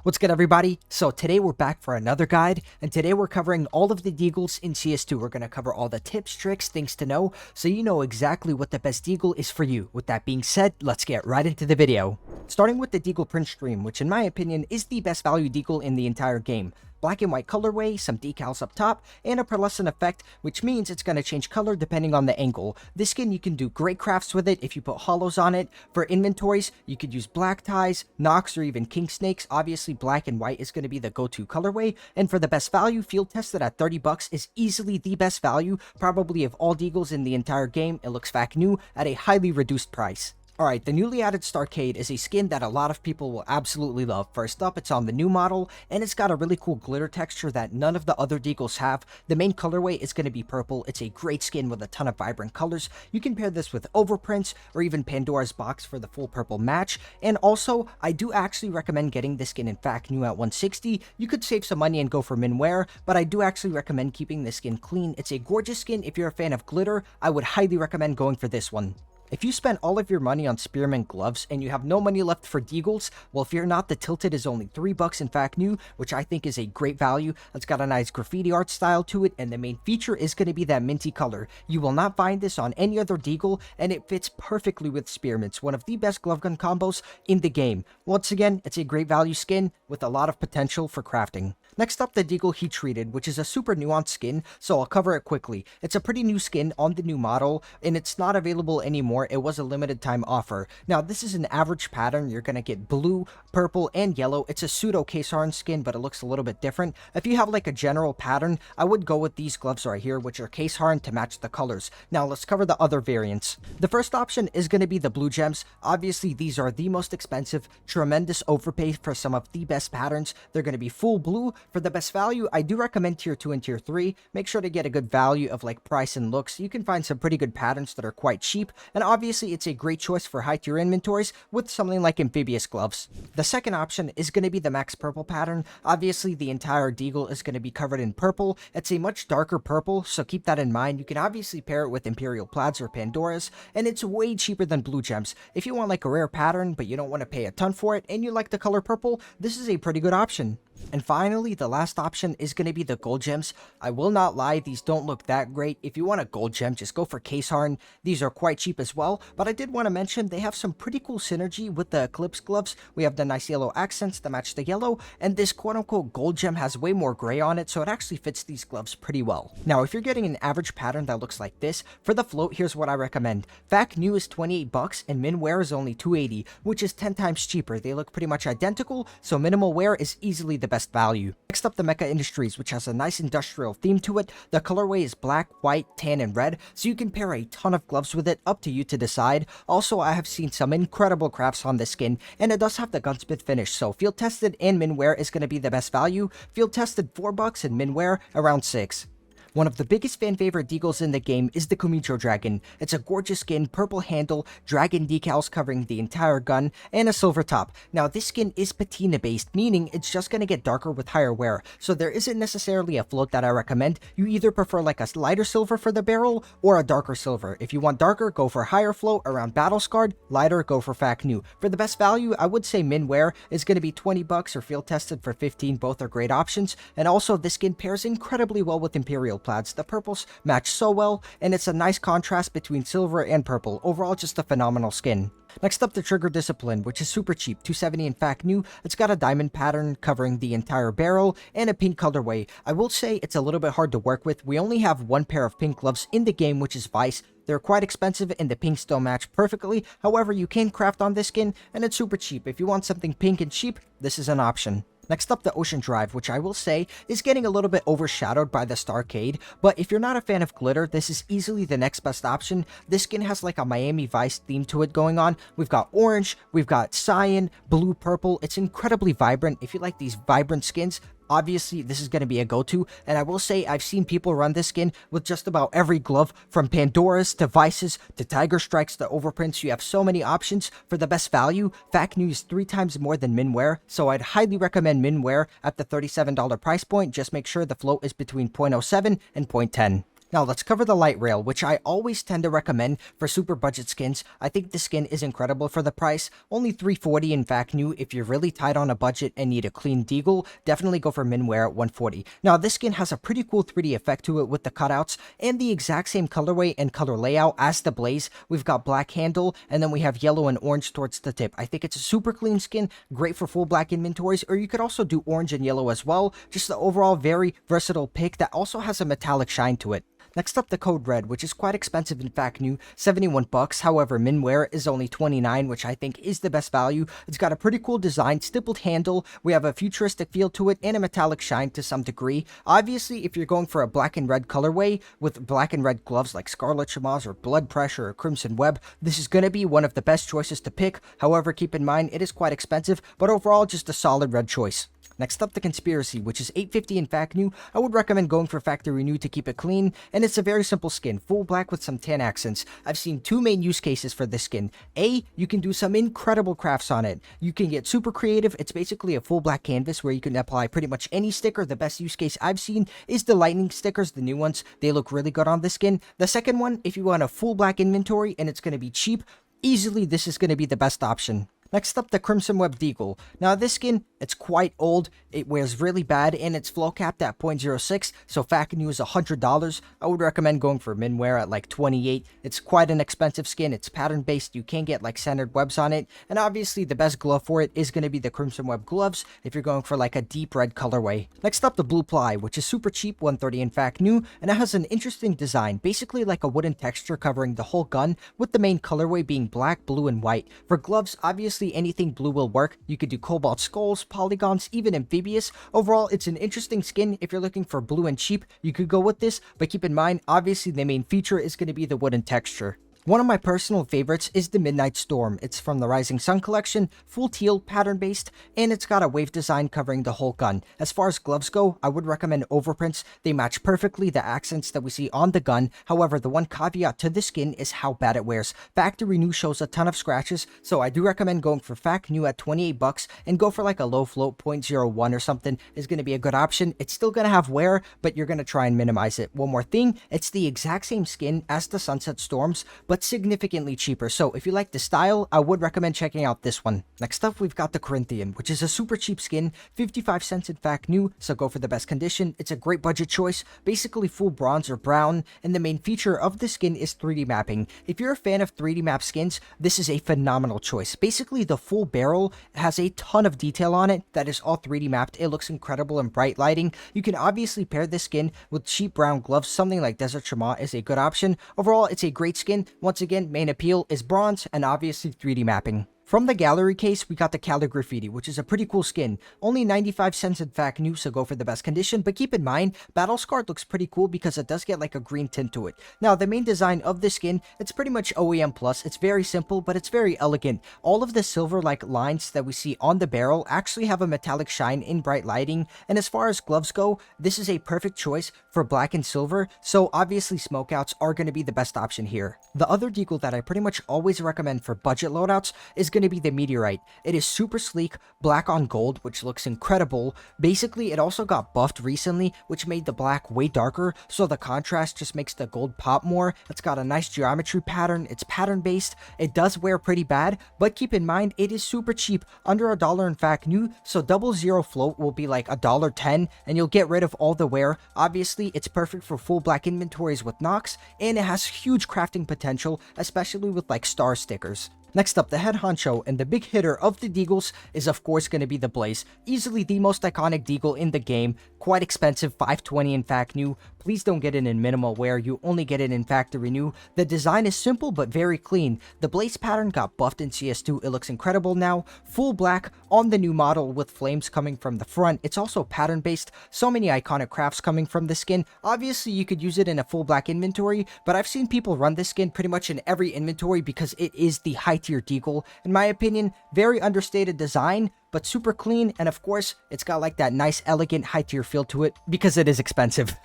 What's good, everybody? So today we're back for another guide, and today we're covering all of the Deagles in CS2. We're going to cover all the tips, tricks, things to know, so you know exactly what the best Deagle is for you. With that being said, let's get right into the video. Starting with the Deagle Print Stream, which in my opinion is the best value Deagle in the entire game. Black and white colorway, some decals up top, and a pearlescent effect, which means it's going to change color depending on the angle. This skin, you can do great crafts with it if you put hollows on it. For inventories, you could use black ties, Nox, or even king snakes. Obviously, black and white is going to be the go-to colorway. And for the best value, field tested at 30 bucks is easily the best value, probably of all Deagles in the entire game. It looks fact new at a highly reduced price. Alright, the newly added Starcade is a skin that a lot of people will absolutely love. First up, it's on the new model, and it's got a really cool glitter texture that none of the other Deagles have. The main colorway is going to be purple. It's a great skin with a ton of vibrant colors. You can pair this with overprints or even Pandora's box for the full purple match. And also, I do actually recommend getting this skin in fact new at 160. You could save some money and go for min wear, but I do actually recommend keeping this skin clean. It's a gorgeous skin. If you're a fan of glitter, I would highly recommend going for this one. If you spend all of your money on spearmint gloves and you have no money left for Deagles, well, fear not, the Tilted is only 3 bucks in fact new, which I think is a great value. It's got a nice graffiti art style to it, and the main feature is going to be that minty color. You will not find this on any other Deagle, and it fits perfectly with spearmints, one of the best glove gun combos in the game. Once again, it's a great value skin with a lot of potential for crafting. Next up, the Deagle Heat Treated, which is a super nuanced skin, so I'll cover it quickly. It's a pretty new skin on the new model, and it's not available anymore. It was a limited time offer. Now, this is an average pattern. You're going to get blue, purple, and yellow. It's a pseudo case hardened skin, but it looks a little bit different. If you have like a general pattern, I would go with these gloves right here, which are case hardened to match the colors. Now, let's cover the other variants. The first option is going to be the blue gems. Obviously, these are the most expensive, tremendous overpay for some of the best patterns. They're going to be full blue. For the best value, I do recommend tier 2 and tier 3. Make sure to get a good value of like price and looks. You can find some pretty good patterns that are quite cheap, and obviously it's a great choice for high tier inventories with something like amphibious gloves. The second option is going to be the max purple pattern. Obviously the entire Deagle is going to be covered in purple. It's a much darker purple, so keep that in mind. You can obviously pair it with imperial plaids or Pandoras, and it's way cheaper than blue gems. If you want like a rare pattern but you don't want to pay a ton for it and you like the color purple, this is a pretty good option. And finally, the last option is going to be the gold gems. I will not lie, these don't look that great. If you want a gold gem, just go for case harden. These are quite cheap as well, but I did want to mention they have some pretty cool synergy with the Eclipse gloves. We have the nice yellow accents that match the yellow, and this quote-unquote gold gem has way more gray on it, so it actually fits these gloves pretty well. Now, if you're getting an average pattern that looks like this, for the float, here's what I recommend. Fact new is 28 bucks, and min wear is only 280, which is 10 times cheaper. They look pretty much identical, so minimal wear is easily the best value. Next up, the Mecha Industries, which has a nice industrial theme to it. The colorway is black, white, tan, and red, so you can pair a ton of gloves with it, up to you to decide. Also, I have seen some incredible crafts on this skin, and it does have the gunsmith finish, so field tested and min wear is going to be the best value. Field tested 4 bucks and min wear around 6. One of the biggest fan favorite Deagles in the game is the Kumicho Dragon. It's a gorgeous skin, purple handle, dragon decals covering the entire gun, and a silver top. Now, this skin is patina based, meaning it's just going to get darker with higher wear, so there isn't necessarily a float that I recommend. You either prefer like a lighter silver for the barrel or a darker silver. If you want darker, go for higher float around battle scarred, lighter, go for fact new. For the best value, I would say min wear is going to be 20 bucks or field tested for 15. Both are great options, and also this skin pairs incredibly well with imperial plaids. The purples match so well, and it's a nice contrast between silver and purple. Overall, just a phenomenal skin. Next up, the Trigger Discipline, which is super cheap, 270 in fact new. It's got a diamond pattern covering the entire barrel and a pink colorway. I will say it's a little bit hard to work with. We only have one pair of pink gloves in the game, which is Vice. They're quite expensive and the pinks don't match perfectly. However, you can craft on this skin and it's super cheap. If you want something pink and cheap, this is an option. Next up, the Ocean Drive, which I will say is getting a little bit overshadowed by the Starcade, but if you're not a fan of glitter, this is easily the next best option. This skin has like a Miami Vice theme to it going on. We've got orange, we've got cyan, blue, purple. It's incredibly vibrant. If you like these vibrant skins, obviously this is going to be a go-to, and I will say I've seen people run this skin with just about every glove, from Pandoras to Vices to Tiger Strikes to overprints. You have so many options. For the best value, fact new is 3 times more than min wear, so I'd highly recommend min wear at the $37 price point. Just make sure the float is between 0.07 and 0.10. Now let's cover the light rail, which I always tend to recommend for super budget skins. I think the skin is incredible for the price, only $340 in fact new. If you're really tight on a budget and need a clean deagle, definitely go for Minwear at $140. Now this skin has a pretty cool 3D effect to it with the cutouts and the exact same colorway and color layout as the Blaze. We've got black handle and then we have yellow and orange towards the tip. I think it's a super clean skin, great for full black inventories, or you could also do orange and yellow as well. Just the overall very versatile pick that also has a metallic shine to it. Next up, the Code Red, which is quite expensive in fact new, 71 bucks. However, Minwear is only 29, which I think is the best value. It's got a pretty cool design, stippled handle. We have a futuristic feel to it and a metallic shine to some degree. Obviously, if you're going for a black and red colorway with black and red gloves like Scarlet Chamas or Blood Pressure or Crimson Web, this is going to be one of the best choices to pick. However, keep in mind it is quite expensive, but overall just a solid red choice. Next up, the Conspiracy, which is $850 in fact new. I would recommend going for factory new to keep it clean, and it's a very simple skin, full black with some tan accents. I've seen two main use cases for this skin. A, you can do some incredible crafts on it. You can get super creative. It's basically a full black canvas where you can apply pretty much any sticker. The best use case I've seen is the lightning stickers, the new ones. They look really good on this skin. The second one, if you want a full black inventory and it's going to be cheap, easily this is going to be the best option. Next up, the Crimson Web Deagle. Now this skin, it's quite old, it wears really bad, and it's flow capped at 0.06, so fact new is $100. I would recommend going for Minwear at like 28. It's quite an expensive skin, it's pattern based, you can get like centered webs on it, and obviously the best glove for it is going to be the Crimson Web gloves if you're going for like a deep red colorway. Next up, the Blue Ply, which is super cheap, 130 in fact new, and it has an interesting design, basically like a wooden texture covering the whole gun, with the main colorway being black, blue, and white. For gloves, obviously anything blue will work. You could do cobalt skulls, polygons, even amphibious. Overall, it's an interesting skin. If you're looking for blue and cheap, you could go with this, but keep in mind, obviously the main feature is going to be the wooden texture. One of my personal favorites is the Midnight Storm. It's from the Rising Sun collection, full teal, pattern based, and it's got a wave design covering the whole gun. As far as gloves go, I would recommend overprints. They match perfectly the accents that we see on the gun. However, the one caveat to this skin is how bad it wears. Factory new shows a ton of scratches, so I do recommend going for fact new at 28 bucks and go for like a low float 0.01 or something is going to be a good option. It's still going to have wear, but you're going to try and minimize it. One more thing, it's the exact same skin as the Sunset Storms, but significantly cheaper. So if you like the style, I would recommend checking out this one. Next up, we've got the Corinthian, which is a super cheap skin, 55 cents in fact new, so go for the best condition. It's a great budget choice, basically full bronze or brown, and the main feature of the skin is 3D mapping. If you're a fan of 3D map skins, this is a phenomenal choice. Basically, the full barrel has a ton of detail on it that is all 3D mapped. It looks incredible in bright lighting. You can obviously pair this skin with cheap brown gloves. Something like Desert Shama is a good option. Overall, it's a great skin. Once again, main appeal is bronze and obviously 3D mapping. From the gallery case, we got the Cali Graffiti, which is a pretty cool skin. Only 95 cents in fact new, so go for the best condition, but keep in mind, Battle Scarred looks pretty cool because it does get like a green tint to it. Now, the main design of this skin, it's pretty much OEM plus. It's very simple, but it's very elegant. All of the silver-like lines that we see on the barrel actually have a metallic shine in bright lighting, and as far as gloves go, this is a perfect choice for black and silver, so obviously smokeouts are going to be the best option here. The other deagle that I pretty much always recommend for budget loadouts is going to be the Meteorite. It is super sleek, black on gold, which looks incredible. Basically, it also got buffed recently, which made the black way darker, so the contrast just makes the gold pop more. It's got a nice geometry pattern, it's pattern based, it does wear pretty bad, but keep in mind, it is super cheap, under $1 in fact new, so 00 float will be like $1.10, and you'll get rid of all the wear. Obviously, it's perfect for full black inventories with Nox, and it has huge crafting potential, especially with like star stickers. Next up, the head honcho and the big hitter of the Deagles is of course going to be the Blaze. Easily the most iconic Deagle in the game, quite expensive, $520 in fact new. Please don't get it in minimal wear, you only get it in factory new. The design is simple but very clean. The Blaze pattern got buffed in CS2, it looks incredible now. Full black on the new model with flames coming from the front. It's also pattern based, so many iconic crafts coming from the skin. Obviously you could use it in a full black inventory, but I've seen people run this skin pretty much in every inventory because it is the high tier Deagle. In my opinion, very understated design, but super clean, and of course, it's got like that nice, elegant, high tier feel to it because it is expensive.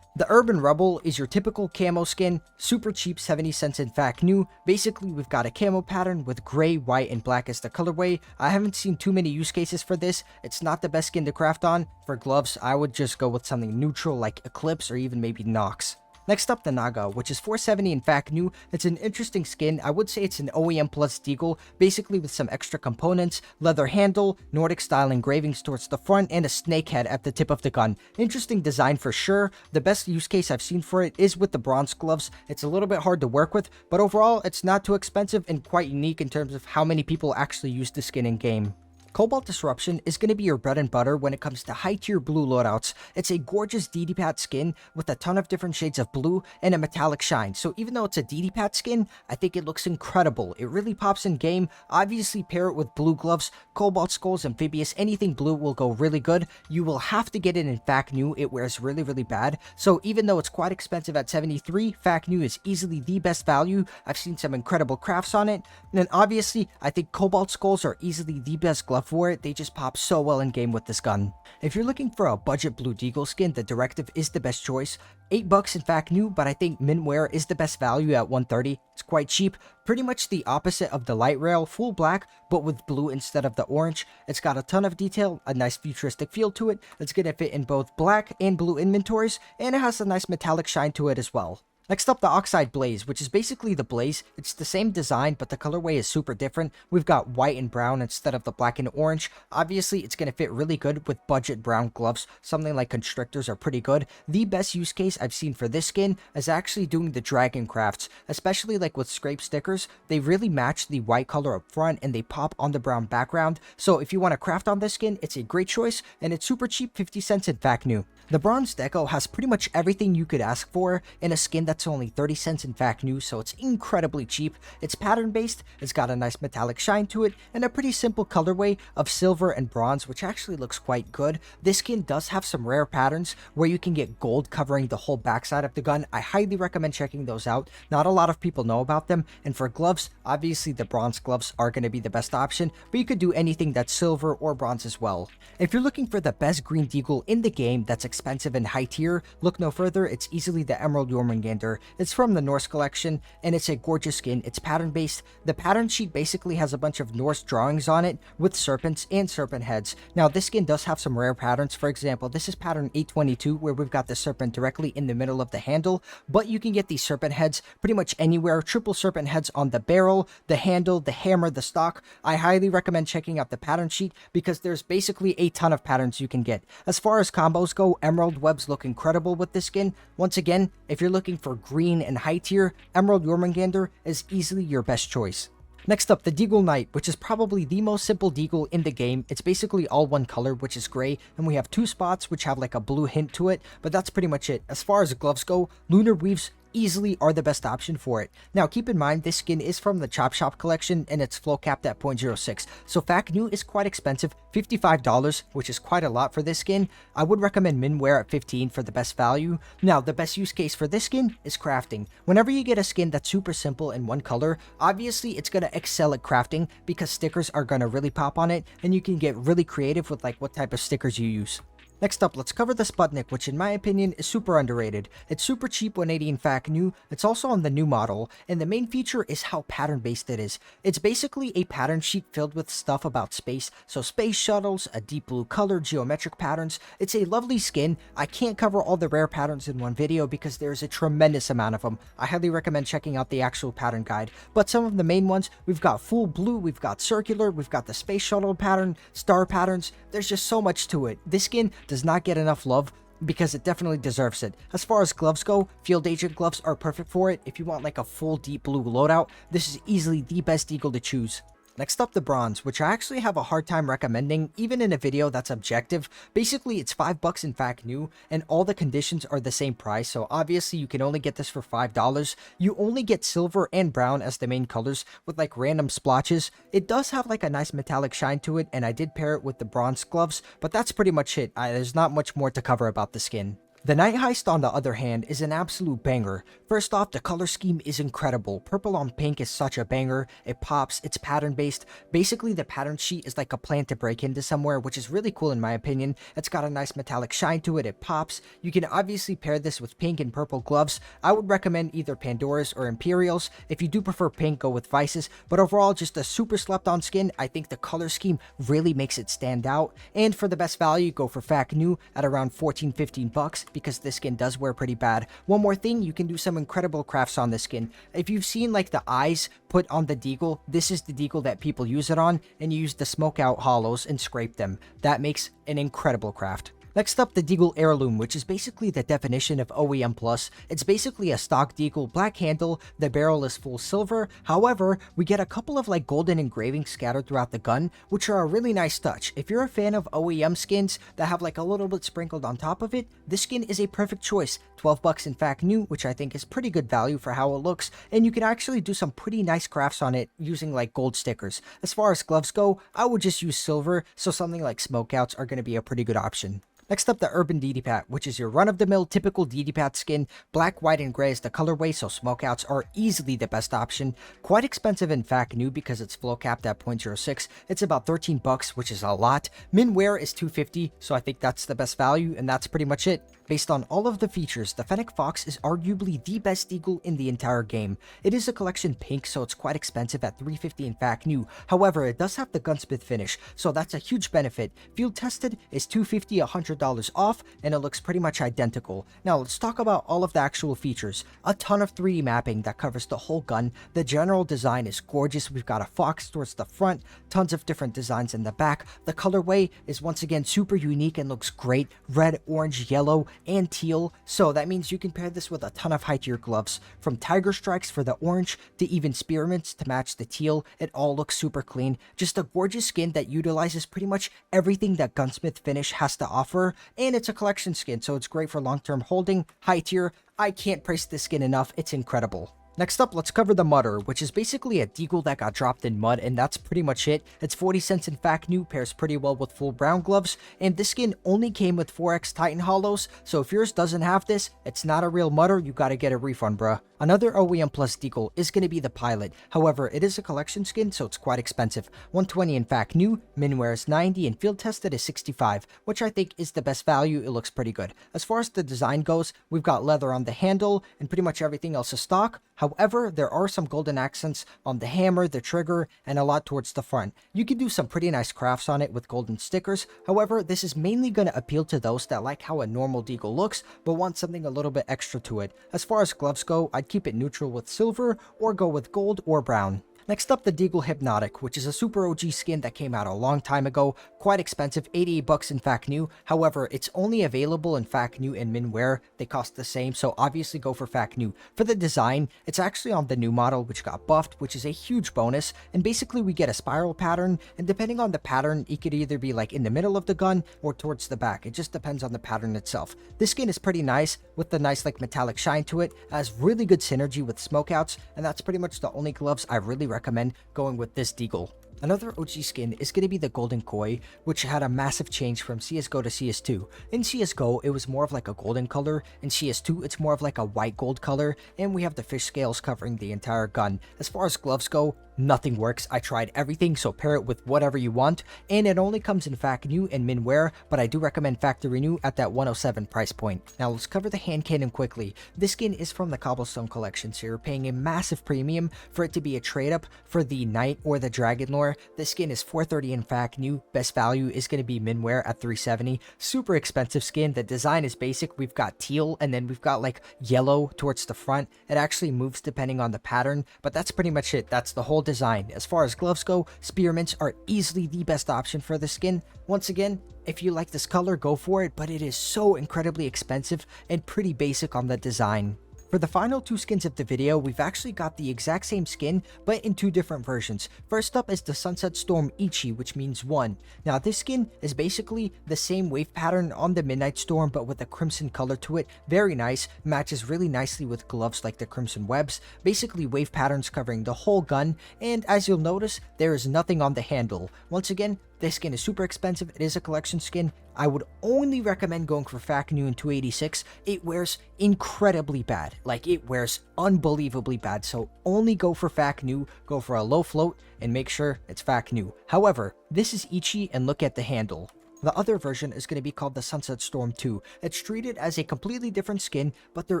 The Urban Rebel is your typical camo skin, super cheap, 70 cents in fact new. Basically, we've got a camo pattern with gray, white, and black as the colorway. I haven't seen too many use cases for this. It's not the best skin to craft on. For gloves, I would just go with something neutral like Eclipse or even maybe Nox. Next up, the Naga, which is 470 in fact new. It's an interesting skin. I would say it's an OEM plus Deagle, basically with some extra components, leather handle, Nordic style engravings towards the front, and a snake head at the tip of the gun. Interesting design for sure. The best use case I've seen for it is with the bronze gloves. It's a little bit hard to work with, but overall it's not too expensive and quite unique in terms of how many people actually use the skin in game. Cobalt Disruption is going to be your bread and butter when it comes to high-tier blue loadouts. It's a gorgeous DD-Pat skin with a ton of different shades of blue and a metallic shine. So even though it's a DD-Pat skin, I think it looks incredible. It really pops in game. Obviously pair it with blue gloves, Cobalt Skulls, Amphibious, anything blue will go really good. You will have to get it in fact new. It wears really, really bad. So even though it's quite expensive at 73, fact new is easily the best value. I've seen some incredible crafts on it. And then obviously, I think Cobalt Skulls are easily the best glove for it. They just pop so well in game with this gun. If you're looking for a budget blue Deagle skin, the Directive is the best choice. $8 in fact new, but I think Mintwear is the best value at 130. It's quite cheap, pretty much the opposite of the light rail, full black, but with blue instead of the orange. It's got a ton of detail, a nice futuristic feel to it. It's gonna fit in both black and blue inventories, and it has a nice metallic shine to it as well. Next up, the Oxide Blaze, which is basically the Blaze. It's the same design, but the colorway is super different. We've got white and brown instead of the black and orange. Obviously, it's going to fit really good with budget brown gloves. Something like Constrictors are pretty good. The best use case I've seen for this skin is actually doing the dragon crafts, especially like with scrape stickers. They really match the white color up front and they pop on the brown background. So if you want to craft on this skin, it's a great choice and it's super cheap, 50 cents in fact new. The Bronze Deco has pretty much everything you could ask for in a skin that's only 30 cents in fact new, so it's incredibly cheap. It's pattern based, it's got a nice metallic shine to it, and a pretty simple colorway of silver and bronze, which actually looks quite good. This skin does have some rare patterns where you can get gold covering the whole backside of the gun. I highly recommend checking those out. Not a lot of people know about them, and for gloves, obviously the bronze gloves are going to be the best option, but you could do anything that's silver or bronze as well. If you're looking for the best green Deagle in the game that's expensive and high tier, look no further. It's easily the Emerald Jormungandr. It's from the Norse collection, and it's a gorgeous skin. It's pattern based. The pattern sheet basically has a bunch of Norse drawings on it with serpents and serpent heads. Now this skin does have some rare patterns. For example, this is pattern 822 where we've got the serpent directly in the middle of the handle, but you can get these serpent heads pretty much anywhere. Triple serpent heads on the barrel, the handle, the hammer, the stock. I highly recommend checking out the pattern sheet because there's basically a ton of patterns you can get. As far as combos go, Emerald Webs look incredible with this skin. Once again, if you're looking for green and high tier, Emerald Jormungandr is easily your best choice. Next up, the Deagle Knight, which is probably the most simple Deagle in the game. It's basically all one color, which is gray, and we have two spots which have like a blue hint to it, but that's pretty much it. As far as gloves go, Lunar Weaves easily are the best option for it. Now keep in mind this skin is from the Chop Shop collection and it's flow capped at 0.06, so fact new is quite expensive, $55, which is quite a lot for this skin. I would recommend Minwear at 15 for the best value. Now the best use case for this skin is crafting. Whenever you get a skin that's super simple in one color, obviously it's going to excel at crafting because stickers are going to really pop on it and you can get really creative with like what type of stickers you use. Next up, let's cover the Sputnik, which in my opinion is super underrated. It's super cheap, 180 in fact new. It's also on the new model, and the main feature is how pattern-based it is. It's basically a pattern sheet filled with stuff about space, so space shuttles, a deep blue color, geometric patterns. It's a lovely skin. I can't cover all the rare patterns in one video because there's a tremendous amount of them. I highly recommend checking out the actual pattern guide, but some of the main ones, we've got full blue, we've got circular, we've got the space shuttle pattern, star patterns. There's just so much to it. This skin does not get enough love because it definitely deserves it. As far as gloves go, Field Agent gloves are perfect for it. If you want like a full deep blue loadout, this is easily the best Deagle to choose. Next up, the Bronze, which I actually have a hard time recommending, even in a video that's objective. Basically, it's $5 in fact new, and all the conditions are the same price, so obviously you can only get this for $5. You only get silver and brown as the main colors, with like random splotches. It does have like a nice metallic shine to it, and I did pair it with the bronze gloves, but that's pretty much it. There's not much more to cover about the skin. The Night Heist, on the other hand, is an absolute banger. First off, the color scheme is incredible. Purple on pink is such a banger. It pops, it's pattern based. Basically, the pattern sheet is like a plan to break into somewhere, which is really cool in my opinion. It's got a nice metallic shine to it, it pops. You can obviously pair this with pink and purple gloves. I would recommend either Pandora's or Imperial's. If you do prefer pink, go with Vice's. But overall, just a super slept on skin. I think the color scheme really makes it stand out. And for the best value, go for fact new at around $14-15. because this skin does wear pretty bad. One more thing, you can do some incredible crafts on this skin. If you've seen like the eyes put on the Deagle, this is the Deagle that people use it on, and you use the smoke out hollows and scrape them. That makes an incredible craft. Next up, the Deagle Heirloom, which is basically the definition of OEM Plus. It's basically a stock Deagle, black handle, the barrel is full silver. However, we get a couple of like golden engravings scattered throughout the gun, which are a really nice touch. If you're a fan of OEM skins that have like a little bit sprinkled on top of it, this skin is a perfect choice. 12 bucks in fact new, which I think is pretty good value for how it looks, and you can actually do some pretty nice crafts on it using like gold stickers. As far as gloves go, I would just use silver, so something like smokeouts are going to be a pretty good option. Next up, the Urban DD-Pat, which is your run-of-the-mill typical DD-Pat skin. Black, white, and gray is the colorway, so smokeouts are easily the best option. Quite expensive in fact new because it's flow capped at 0.06. It's about 13 bucks, which is a lot. Min wear is 250, so I think that's the best value, and that's pretty much it. Based on all of the features, the Fennec Fox is arguably the best Deagle in the entire game. It is a collection pink, so it's quite expensive at 350 in fact new. However, it does have the gunsmith finish, so that's a huge benefit. Field tested is $250, $100 off, and it looks pretty much identical. Now let's talk about all of the actual features. A ton of 3D mapping that covers the whole gun. The general design is gorgeous. We've got a fox towards the front, tons of different designs in the back. The colorway is once again super unique and looks great. Red, orange, yellow, and teal, so that means you can pair this with a ton of high tier gloves, from tiger strikes for the orange to even spearmints to match the teal. It all looks super clean. Just a gorgeous skin that utilizes pretty much everything that gunsmith finish has to offer, and it's a collection skin, so it's great for long-term holding. High tier. I can't praise this skin enough. It's incredible. Next up, let's cover the Mudder, which is basically a Deagle that got dropped in mud, and that's pretty much it. It's 40 cents in fact new, pairs pretty well with full brown gloves, and this skin only came with 4x Titan hollows, so if yours doesn't have this, it's not a real Mudder, you gotta get a refund, bruh. Another OEM Plus Deagle is going to be the Pilot. However, it is a collection skin, so it's quite expensive. 120 in fact new, min wear is 90, and field tested is 65, which I think is the best value. It looks pretty good. As far as the design goes, we've got leather on the handle, and pretty much everything else is stock. However, there are some golden accents on the hammer, the trigger, and a lot towards the front. You can do some pretty nice crafts on it with golden stickers. However, this is mainly going to appeal to those that like how a normal Deagle looks, but want something a little bit extra to it. As far as gloves go, I'd keep it neutral with silver, or go with gold or brown. Next up, the Deagle Hypnotic, which is a super OG skin that came out a long time ago. Quite expensive, 88 bucks in fact new. However, it's only available in fact new and min wear. They cost the same, so obviously go for fact new. For the design, it's actually on the new model, which got buffed, which is a huge bonus. And basically, we get a spiral pattern, and depending on the pattern, it could either be like in the middle of the gun or towards the back. It just depends on the pattern itself. This skin is pretty nice with the nice like metallic shine to it. Has really good synergy with smokeouts, and that's pretty much the only gloves I really recommend going with this Deagle. Another OG skin is going to be the Golden Koi, which had a massive change from CSGO to CS2. In CSGO, it was more of like a golden color. In CS2, it's more of like a white gold color, and we have the fish scales covering the entire gun. As far as gloves go, nothing works. I tried everything, so pair it with whatever you want, and it only comes in fact new and min wear, but I do recommend factory new at that 107 price point. Now let's cover the hand cannon quickly. This skin is from the Cobblestone collection, so you're paying a massive premium for it to be a trade up for the Knight or the Dragon Lore. This skin is 430 in fact new. Best value is going to be min wear at 370. Super expensive skin. The design is basic. We've got teal, and then we've got like yellow towards the front. It actually moves depending on the pattern, but that's pretty much it. That's the whole design. As far as gloves go, spearmints are easily the best option for the skin. Once again, if you like this color, go for it, but it is so incredibly expensive and pretty basic on the design. For the final two skins of the video, we've actually got the exact same skin, but in two different versions. First up is the Sunset Storm Ichi, which means 1. Now this skin is basically the same wave pattern on the Midnight Storm, but with a crimson color to it. Very nice, matches really nicely with gloves like the Crimson Webs. Basically wave patterns covering the whole gun, and as you'll notice, there is nothing on the handle. Once again, this skin is super expensive. It is a collection skin. I would only recommend going for fact new in 286. It wears incredibly bad. Like, it wears unbelievably bad. So only go for fact new, go for a low float, and make sure it's fact new. However, this is Ichi, and look at the handle. The other version is going to be called the Sunset Storm 2. It's treated as a completely different skin, but they're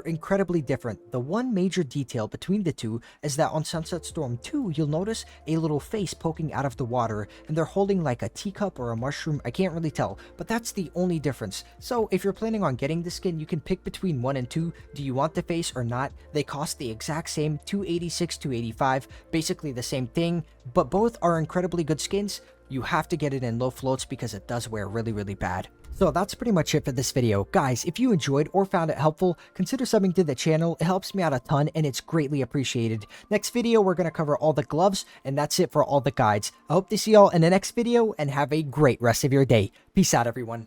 incredibly different. The one major detail between the two is that on Sunset Storm 2, you'll notice a little face poking out of the water, and they're holding like a teacup or a mushroom. I can't really tell, but that's the only difference. So if you're planning on getting the skin, you can pick between 1 and 2. Do you want the face or not? They cost the exact same, 286, 285, basically the same thing, but both are incredibly good skins. You have to get it in low floats because it does wear really bad. So that's pretty much it for this video. Guys, if you enjoyed or found it helpful, consider subbing to the channel. It helps me out a ton and it's greatly appreciated. Next video, we're going to cover all the gloves, and that's it for all the guides. I hope to see y'all in the next video and have a great rest of your day. Peace out, everyone.